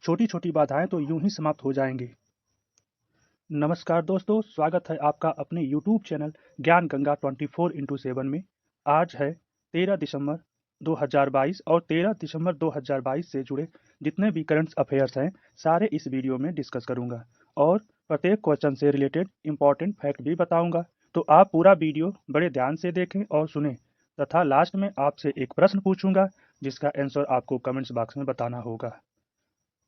छोटी छोटी बाधाएं तो यूं ही समाप्त हो जाएंगी। नमस्कार दोस्तों, स्वागत है आपका अपने YouTube चैनल ज्ञान गंगा 24x7 में। आज है 13 दिसंबर 2022 और 13 दिसंबर 2022 से जुड़े जितने भी करंट अफेयर्स हैं सारे इस वीडियो में डिस्कस करूंगा और प्रत्येक क्वेश्चन से रिलेटेड इंपॉर्टेंट फैक्ट भी बताऊंगा। तो आप पूरा वीडियो बड़े ध्यान से देखें और सुनें तथा लास्ट में आपसे एक प्रश्न पूछूंगा जिसका आंसर आपको कमेंट्स बॉक्स में बताना होगा।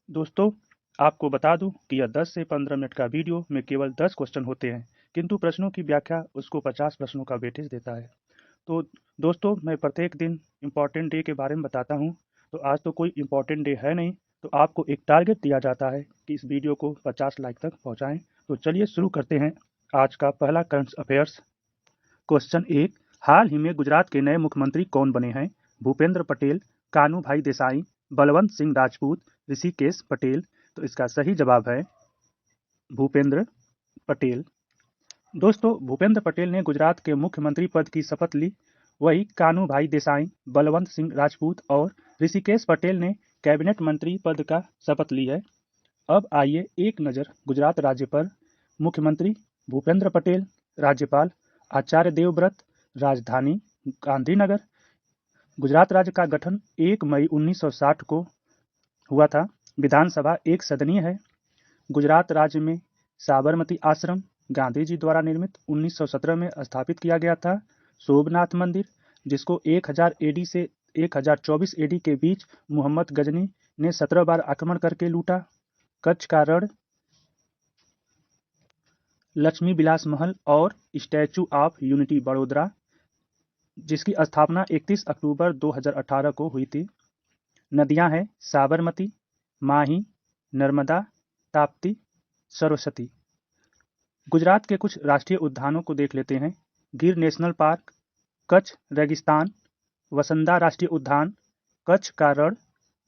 दोस्तों, आपको बता दूं कि यह 10 से 15 मिनट का वीडियो में केवल 10 क्वेश्चन होते हैं, किंतु प्रश्नों की व्याख्या उसको 50 प्रश्नों का वेटेज देता है। तो दोस्तों, मैं प्रत्येक दिन इम्पॉर्टेंट डे के बारे में बताता हूं। तो आज तो कोई इम्पॉर्टेंट डे है नहीं, तो आपको एक टारगेट दिया जाता है कि इस वीडियो को 50 लाइक तक पहुंचाएं। तो चलिए शुरू करते हैं आज का पहला करंट अफेयर्स। क्वेश्चन 1, हाल ही में गुजरात के नए मुख्यमंत्री कौन बने हैं? भूपेंद्र पटेल, कानूभाई देसाई, बलवंत सिंह राजपूत, ऋषिकेश पटेल। तो इसका सही जवाब है भूपेंद्र पटेल। दोस्तों, भूपेंद्र पटेल ने गुजरात के मुख्यमंत्री पद की शपथ ली। वही कानूभाई देसाई, बलवंत सिंह राजपूत और ऋषिकेश पटेल ने कैबिनेट मंत्री पद का शपथ ली है। अब आइए एक नज़र गुजरात राज्य पर। मुख्यमंत्री भूपेंद्र पटेल, राज्यपाल आचार्य देवव्रत, राजधानी गांधीनगर। गुजरात राज्य का गठन 1 मई 1960 को हुआ था। विधानसभा एक सदनीय है। गुजरात राज्य में साबरमती आश्रम गांधी जी द्वारा निर्मित 1917 में स्थापित किया गया था। सोमनाथ मंदिर, जिसको 1000 एडी से 1024 एडी के बीच मोहम्मद गजनी ने 17 बार आक्रमण करके लूटा। कच्छ का रण, लक्ष्मी विलास महल और स्टैचू ऑफ यूनिटी बड़ोदरा, जिसकी स्थापना 31 अक्टूबर 2018 को हुई थी। नदियां हैं साबरमती, माही, नर्मदा, ताप्ती, सरस्वती। गुजरात के कुछ राष्ट्रीय उद्यानों को देख लेते हैं। गिर नेशनल पार्क, कच्छ रेगिस्तान, वसंदा राष्ट्रीय उद्यान, कच्छ का रण,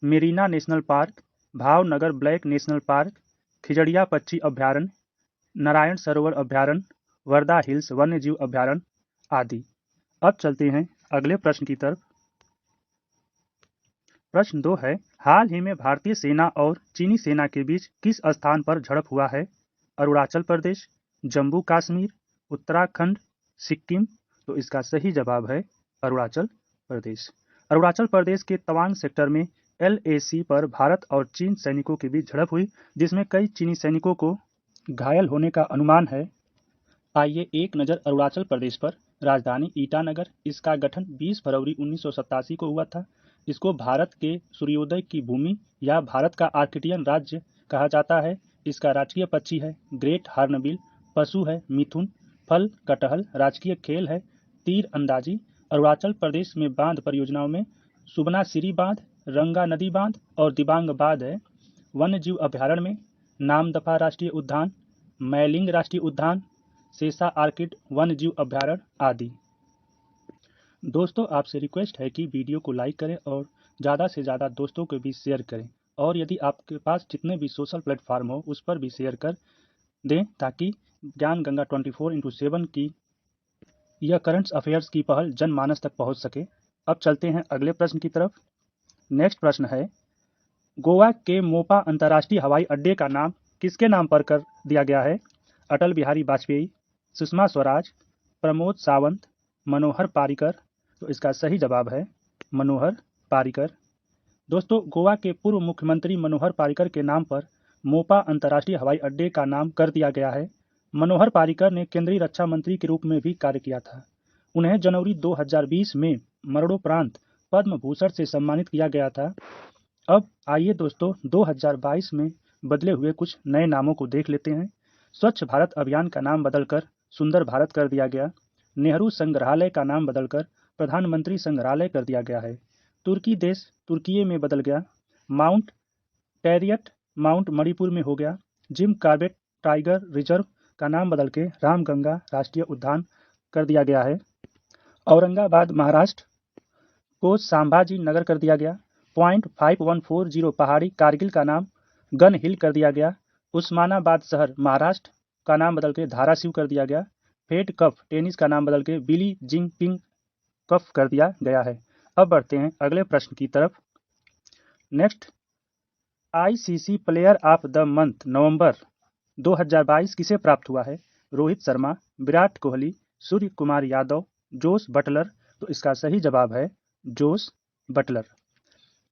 Mirena national park, Bhavnagar black national park, Khijadiya पक्षी अभ्यारण्य, नारायण सरोवर अभ्यारण्य, वर्धा हिल्स वन्यजीव अभ्यारण्य आदि। अब चलते हैं अगले प्रश्न की तरफ। प्रश्न 2 है, हाल ही में भारतीय सेना और चीनी सेना के बीच किस स्थान पर झड़प हुआ है? अरुणाचल प्रदेश, जम्मू कश्मीर, उत्तराखंड, सिक्किम। तो इसका सही जवाब है अरुणाचल प्रदेश। अरुणाचल प्रदेश के तवांग सेक्टर में LAC पर भारत और चीन सैनिकों के बीच झड़प हुई, जिसमें कई चीनी सैनिकों को घायल होने का अनुमान है। आइए एक नज़र अरुणाचल प्रदेश पर। राजधानी ईटानगर, इसका गठन 20 फरवरी 1987 को हुआ था। इसको भारत के सूर्योदय की भूमि या भारत का आर्कटियन राज्य कहा जाता है। इसका राजकीय पक्षी है ग्रेट हॉर्नबिल, पशु है मिथुन, फल कटहल, राजकीय खेल है तीर अंदाजी। अरुणाचल प्रदेश में बांध परियोजनाओं में सुबनासिरी बांध, रंगा नदी बांध और दिबांग बांध है। वन्य जीव अभ्यारण्य में नामदफा राष्ट्रीय उद्यान, मैलिंग राष्ट्रीय उद्यान, सेसा आर्किड वन्य जीव अभ्यारण्य आदि। दोस्तों, आपसे रिक्वेस्ट है कि वीडियो को लाइक करें और ज़्यादा से ज़्यादा दोस्तों के बीच शेयर करें, और यदि आपके पास जितने भी सोशल प्लेटफॉर्म हो उस पर भी शेयर कर दें ताकि ज्ञान गंगा 24x7 की यह करंट अफेयर्स की पहल जनमानस तक पहुंच सके। अब चलते हैं अगले प्रश्न की तरफ। नेक्स्ट प्रश्न है, गोवा के मोपा अंतर्राष्ट्रीय हवाई अड्डे का नाम किसके नाम पर कर दिया गया है? अटल बिहारी वाजपेयी, सुषमा स्वराज, प्रमोद सावंत, मनोहर पारिकर। तो इसका सही जवाब है मनोहर पारिकर। दोस्तों, गोवा के पूर्व मुख्यमंत्री मनोहर पारिकर के नाम पर मोपा अंतर्राष्ट्रीय हवाई अड्डे का नाम कर दिया गया है। मनोहर पारिकर ने केंद्रीय रक्षा मंत्री के रूप में भी कार्य किया था। उन्हें जनवरी 2020 में मरणोपरांत पद्म भूषण से सम्मानित किया गया था। अब आइए दोस्तों 2022 में बदले हुए कुछ नए नामों को देख लेते हैं। स्वच्छ भारत अभियान का नाम बदलकर सुंदर भारत कर दिया गया। नेहरू संग्रहालय का नाम बदलकर प्रधानमंत्री संग्रहालय कर दिया गया है। तुर्की देश तुर्किये में बदल गया। माउंट टेरियट माउंट मणिपुर में हो गया। जिम कॉर्बेट टाइगर रिजर्व का नाम बदल के रामगंगा राष्ट्रीय उद्यान कर दिया गया है। औरंगाबाद महाराष्ट्र को संभाजी नगर कर दिया गया। पॉइंट 5140 पहाड़ी कारगिल का नाम गन हिल कर दिया गया। उस्मानाबाद शहर महाराष्ट्र का नाम बदल के धाराशिव कर दिया गया। फेड कप टेनिस का नाम बदल के बिली जिंगपिंग कप कर दिया गया है। अब बढ़ते हैं अगले प्रश्न की तरफ। Next ICC player of the month November 2022 किसे प्राप्त हुआ है? Rohit Sharma, Virat Kohli, Surya Kumar Yadav, Jos Buttler. तो इसका सही जवाब है जोस बटलर।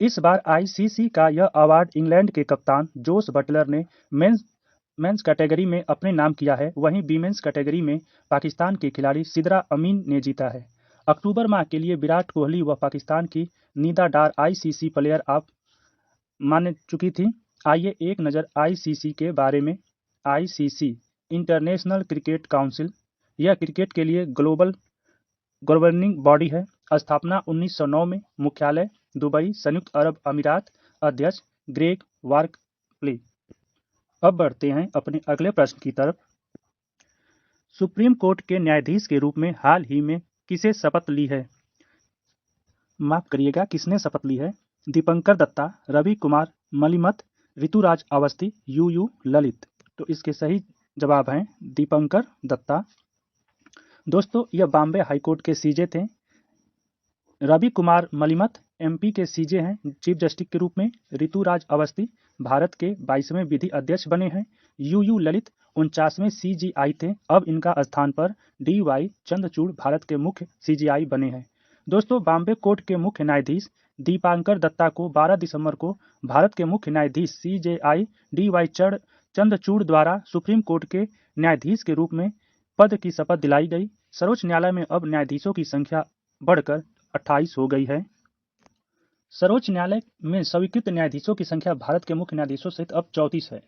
इस बार आईसीसी का यह अवार्ड इंग्लैंड के कप्तान जोस बटलर ने मेंस कैटेगरी में अपने नाम किया है। वहीं वीमेंस कैटेगरी में पाकिस्तान के खिलाड़ी सिद्रा अमीन ने जीता है। अक्टूबर माह के लिए विराट कोहली व पाकिस्तान की निदा डार आईसीसी प्लेयर ऑफ मान चुकी थी। आइए एक नज़र आईसीसी के बारे में। आईसीसी इंटरनेशनल क्रिकेट काउंसिल, यह क्रिकेट के लिए ग्लोबल गवर्निंग बॉडी है। स्थापना 1909 में। मुख्यालय दुबई, संयुक्त अरब अमीरात। अध्यक्ष ग्रेग वार्कले। अब बढ़ते हैं अपने अगले प्रश्न की तरफ। सुप्रीम कोर्ट के न्यायाधीश के रूप में हाल ही में किसे शपथ ली है? माफ करिएगा, किसने शपथ ली है? दीपंकर दत्ता, रवि कुमार मलिमथ, ऋतुराज अवस्थी, यूयू ललित। तो इसके सही जवाब हैं दीपंकर दत्ता। दोस्तों, यह बॉम्बे हाईकोर्ट के सीजे थे। रवि कुमार मलिमथ एमपी के सीजे हैं चीफ जस्टिस के रूप में। ऋतुराज अवस्थी भारत के 22वें विधि अध्यक्ष बने हैं। यूयू ललित 49वें सीजीआई थे। अब इनका स्थान पर डीवाई चंद्रचूड़ भारत के मुख्य सीजीआई बने हैं। दोस्तों, बॉम्बे कोर्ट के मुख्य न्यायाधीश दीपांकर दत्ता को 12 दिसंबर को भारत के मुख्य न्यायाधीश सीजेआई डीवाई चंद्रचूड़ द्वारा सुप्रीम कोर्ट के न्यायाधीश के रूप में पद की शपथ दिलाई गई। सर्वोच्च न्यायालय में अब न्यायाधीशों की संख्या बढ़कर 28 हो गई है। सर्वोच्च न्यायालय में स्वीकृत न्यायाधीशों की संख्या भारत के मुख्य न्यायाधीशों सहित अब 34 है।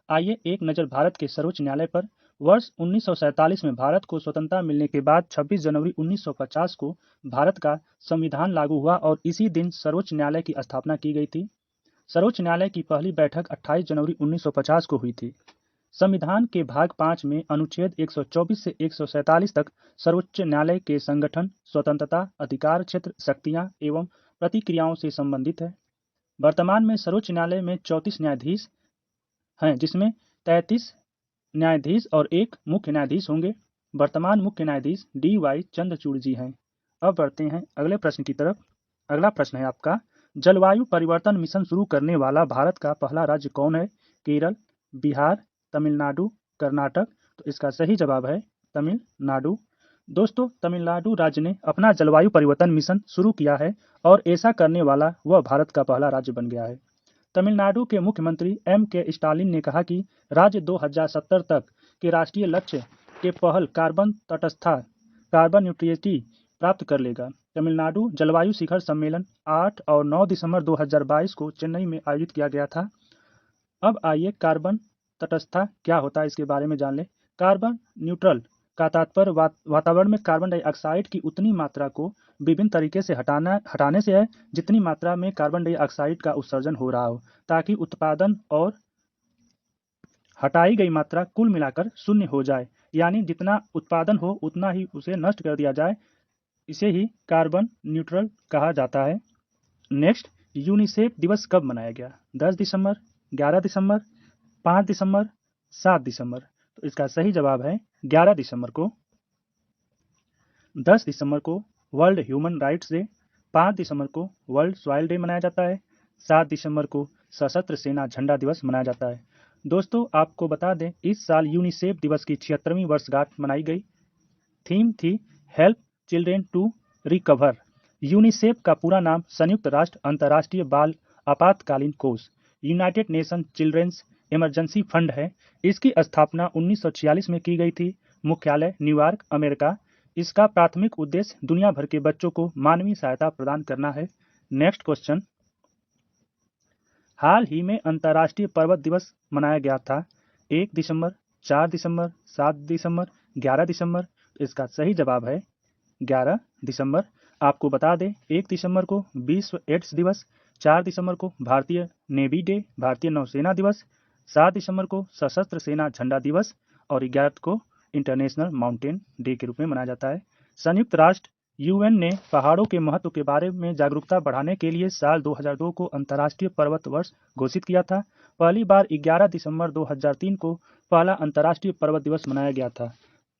आइए एक नज़र भारत के सर्वोच्च न्यायालय पर। वर्ष 1947 में भारत को स्वतंत्रता मिलने के बाद 26 जनवरी 1950 को भारत का संविधान लागू हुआ और इसी दिन सर्वोच्च न्यायालय की स्थापना की गई थी। सर्वोच्च न्यायालय की पहली बैठक 28 जनवरी 1950 को हुई थी। संविधान के भाग 5 में अनुच्छेद 124 से 147 तक सर्वोच्च न्यायालय के संगठन, स्वतंत्रता, अधिकार क्षेत्र, शक्तियां एवं प्रतिक्रियाओं से संबंधित है। वर्तमान में सर्वोच्च न्यायालय में 34 न्यायाधीश हैं, जिसमें 33 न्यायाधीश और एक मुख्य न्यायाधीश होंगे। वर्तमान मुख्य न्यायाधीश डीवाई चंद्रचूड़ जी हैं। अब बढ़ते हैं अगले प्रश्न की तरफ। अगला प्रश्न है आपका, जलवायु परिवर्तन मिशन शुरू करने वाला भारत का पहला राज्य कौन है? केरल, बिहार, तमिलनाडु, कर्नाटक। तो इसका सही जवाब है तमिलनाडु। दोस्तों, तमिलनाडु राज्य ने अपना जलवायु परिवर्तन मिशन शुरू किया है और ऐसा करने वाला वह भारत का पहला राज्य बन गया है। तमिलनाडु के मुख्यमंत्री के स्टालिन ने कहा कि राज्य 2070 तक के राष्ट्रीय लक्ष्य के पहल कार्बन तटस्थता, कार्बन न्यूट्रलिटी प्राप्त कर लेगा। तमिलनाडु जलवायु शिखर सम्मेलन 8 और 9 दिसंबर 2022 को चेन्नई में आयोजित किया गया था। अब आइए कार्बन तटस्थता क्या होता है इसके बारे में जान ले। कार्बन न्यूट्रल का तात्पर्य वातावरण में कार्बन डाइऑक्साइड की उतनी मात्रा को विभिन्न तरीके से हटाने से है जितनी मात्रा में कार्बन डाइऑक्साइड का उत्सर्जन हो रहा हो, ताकि उत्पादन और हटाई गई मात्रा कुल मिलाकर शून्य हो जाए। यानी जितना उत्पादन हो उतना ही उसे नष्ट कर दिया जाए। इसे ही कार्बन न्यूट्रल कहा जाता है। नेक्स्ट, यूनिसेफ दिवस कब मनाया गया? 10 दिसंबर, 11 दिसंबर, 5 दिसंबर, 7 दिसंबर। तो इसका सही जवाब है 11 दिसंबर को। 10 दिसंबर को वर्ल्ड ह्यूमन राइट्स डे, 5 दिसंबर को वर्ल्ड सॉइल डे मनाया जाता है, 7 दिसंबर को सशस्त्र सेना झंडा दिवस मनाया जाता है। दोस्तों, आपको बता दें, इस साल यूनिसेफ दिवस की 76वीं वर्षगांठ मनाई गई। थीम थी help children to recover. UNICEF का पूरा नाम संयुक्त राष्ट्र अंतर्राष्ट्रीय बाल आपातकालीन कोष, United Nation Children's Emergency Fund है। इसकी स्थापना 1946 में की गई थी। मुख्यालय न्यूयॉर्क, अमेरिका। इसका प्राथमिक उद्देश्य दुनिया भर के बच्चों को मानवीय सहायता प्रदान करना है। नेक्स्ट क्वेश्चन, हाल ही में अंतर्राष्ट्रीय पर्वत दिवस मनाया गया था। 1 दिसंबर, 4 दिसंबर, 7 दिसंबर, 11 दिसंबर। इसका सही जवाब है 11 दिसंबर। आपको बता दें, 1 दिसंबर को विश्व एड्स दिवस, 4 दिसंबर को भारतीय नेवी डे, भारतीय नौसेना दिवस, 7 दिसंबर को सशस्त्र सेना झंडा दिवस और 11 को इंटरनेशनल माउंटेन डे के रूप में मनाया जाता है। संयुक्त राष्ट्र यूएन ने पहाड़ों के महत्व के बारे में जागरूकता बढ़ाने के लिए साल 2002 को अंतर्राष्ट्रीय पर्वत वर्ष घोषित किया था। पहली बार 11 दिसंबर 2003 को पहला अंतर्राष्ट्रीय पर्वत दिवस मनाया गया था।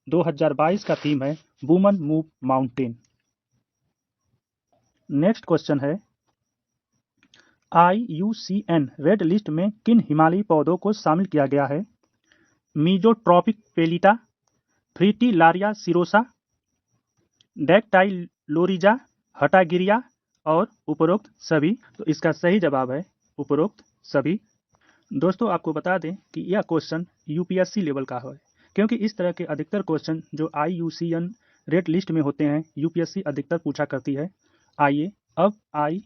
2022 का थीम है woman move mountain. Next question है, IUCN रेड लिस्ट में किन हिमालयी पौधों को शामिल किया गया है? मीजोट्रॉपिक पेलिटा, फ्रिटिलारिया सिरोसा, डेक्टाइलोरिजा, हटागिरिया और उपरोक्त सभी। तो इसका सही जवाब है उपरोक्त सभी। दोस्तों आपको बता दें कि यह क्वेश्चन यूपीएससी लेवल का है, क्योंकि इस तरह के अधिकतर क्वेश्चन जो IUCN रेड लिस्ट में होते हैं यूपीएससी अधिकतर पूछा करती है। आइए अब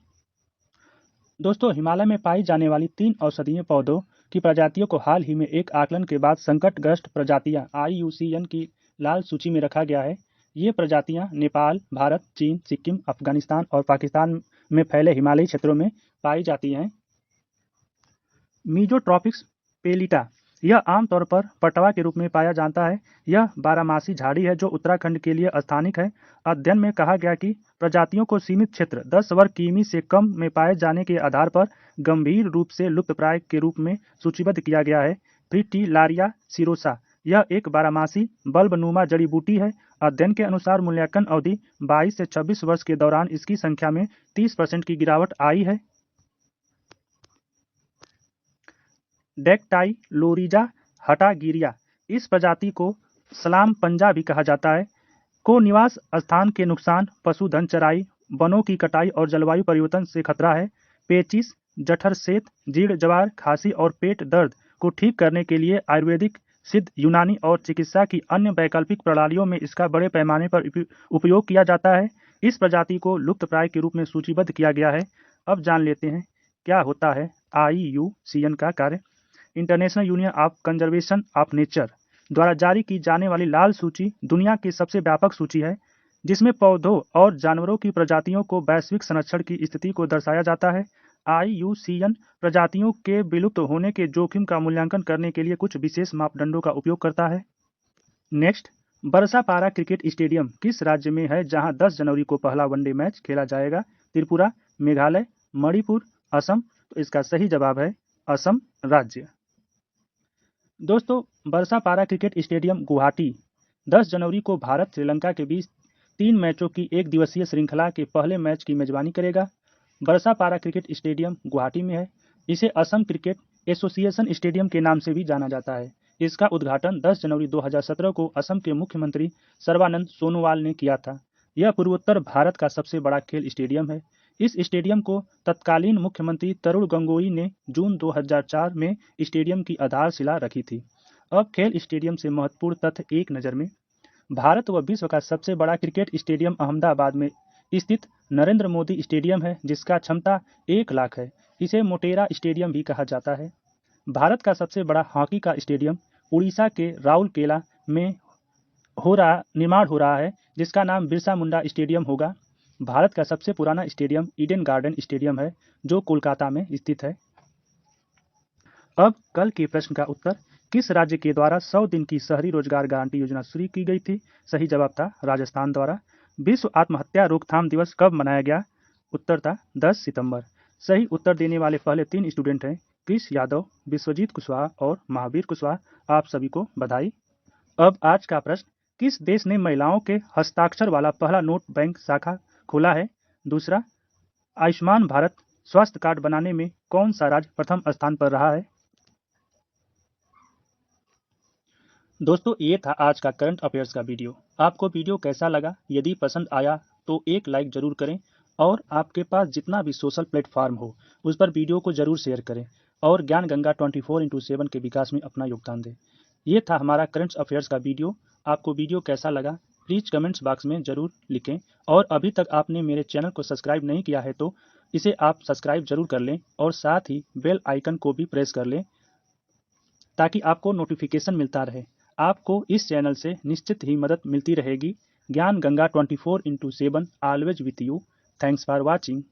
दोस्तों हिमालय में पाई जाने वाली 3 औषधीय पौधों की प्रजातियों को हाल ही में एक आकलन के बाद संकटग्रस्त प्रजातियां IUCN की लाल सूची में रखा गया है। ये प्रजातियां नेपाल, भारत, चीन, सिक्किम, अफगानिस्तान और पाकिस्तान में फैले हिमालयी क्षेत्रों में पाई जाती हैं। मीजोट्रॉपिक्स पेलिटा यह आमतौर पर पटवा के रूप में पाया जाता है। यह बारहमासी झाड़ी है जो उत्तराखंड के लिए स्थानिक है। अध्ययन में कहा गया कि प्रजातियों को सीमित क्षेत्र 10 वर्ग किमी से कम में पाए जाने के आधार पर गंभीर रूप से लुप्तप्राय के रूप में सूचीबद्ध किया गया है। फ्रिटिलारिया सिरोसा यह एक बारहमासी बल्बनुमा जड़ी बूटी है। अध्ययन के अनुसार मूल्यांकन अवधि 22 से 26 वर्ष के दौरान इसकी संख्या में 30% की गिरावट आई है। डेक्टाइलोरिजा हटागिरिया इस प्रजाति को सलाम पंजा भी कहा जाता है। को निवास स्थान के नुकसान, पशुधन चराई, वनों की कटाई और जलवायु परिवर्तन से खतरा है। पेचिस, जठरसेत, जीर्ण जवार, खांसी और पेट दर्द को ठीक करने के लिए आयुर्वेदिक, सिद्ध, यूनानी और चिकित्सा की अन्य वैकल्पिक प्रणालियों में इसका बड़े पैमाने पर उपयोग किया जाता है। इस प्रजाति को लुप्तप्राय के रूप में सूचीबद्ध किया गया है। अब जान लेते हैं क्या होता है IUCN का कार्य। International union of conservation of nature द्वारा जारी की जाने वाली लाल सूची दुनिया की सबसे व्यापक सूची है, जिसमें पौधों और जानवरों की प्रजातियों को वैश्विक संरक्षण की स्थिति को दर्शाया जाता है। IUCN प्रजातियों के विलुप्त होने के जोखिम का मूल्यांकन करने के लिए कुछ विशेष मापदंडों का उपयोग करता है। नेक्स्ट, बरसापारा क्रिकेट स्टेडियम किस राज्य में है जहां 10 जनवरी को पहला वनडे मैच खेला जाएगा? त्रिपुरा, मेघालय, मणिपुर, असम। तो इसका सही जवाब है असम राज्य। दोस्तों बरसापारा क्रिकेट स्टेडियम गुवाहाटी 10 जनवरी को भारत श्रीलंका के बीच 3 मैचों की एक दिवसीय श्रृंखला के पहले मैच की मेजबानी करेगा। बरसापारा क्रिकेट स्टेडियम गुवाहाटी में है। इसे असम क्रिकेट एसोसिएशन स्टेडियम के नाम से भी जाना जाता है। इसका उद्घाटन 10 जनवरी 2017 को असम के मुख्यमंत्री सर्बानंद सोनोवाल ने किया था। यह पूर्वोत्तर भारत का सबसे बड़ा खेल स्टेडियम है। इस स्टेडियम को तत्कालीन मुख्यमंत्री तरुण गोगोई ने जून 2004 में स्टेडियम की आधारशिला रखी थी। अब खेल स्टेडियम से महत्वपूर्ण तथ्य एक नज़र में। भारत व विश्व का सबसे बड़ा क्रिकेट स्टेडियम अहमदाबाद में स्थित नरेंद्र मोदी स्टेडियम है, जिसका क्षमता 1 लाख है। इसे मोटेरा स्टेडियम भी कहा जाता है। भारत का सबसे बड़ा हॉकी का स्टेडियम उड़ीसा के राउरकेला में निर्माण हो रहा है, जिसका नाम बिरसा मुंडा स्टेडियम होगा। भारत का सबसे पुराना स्टेडियम ईडन गार्डन स्टेडियम है, जो कोलकाता में स्थित है। अब कल के प्रश्न का उत्तर, किस राज्य के द्वारा 100 दिन की शहरी रोजगार गारंटी योजना शुरू की गई थी? सही जवाब था राजस्थान द्वारा। विश्व आत्महत्या रोकथाम दिवस कब मनाया गया? उत्तर था 10 सितंबर। सही उत्तर देने वाले पहले 3 स्टूडेंट हैं कृष यादव, विश्वजीत कुशवाहा और महावीर कुशवाहा। आप सभी को बधाई। अब आज का प्रश्न, किस देश ने महिलाओं के हस्ताक्षर वाला पहला नोट बैंक शाखा खोला है? दूसरा, आयुष्मान भारत स्वास्थ्य कार्ड बनाने में कौन सा राज्य प्रथम स्थान पर रहा है? दोस्तों ये था आज का करंट अफेयर्स का वीडियो। आपको वीडियो कैसा लगा? यदि पसंद आया तो एक लाइक जरूर करें और आपके पास जितना भी सोशल प्लेटफॉर्म हो उस पर वीडियो को जरूर शेयर करें और ज्ञान गंगा 24/7 के विकास में अपना योगदान दें। ये था हमारा करंट अफेयर्स का वीडियो। आपको वीडियो कैसा लगा प्लीज़ कमेंट्स बॉक्स में ज़रूर लिखें। और अभी तक आपने मेरे चैनल को सब्सक्राइब नहीं किया है तो इसे आप सब्सक्राइब जरूर कर लें और साथ ही बेल आइकन को भी प्रेस कर लें, ताकि आपको नोटिफिकेशन मिलता रहे। आपको इस चैनल से निश्चित ही मदद मिलती रहेगी। ज्ञान Ganga 24/7 always with you. Thanks for watching.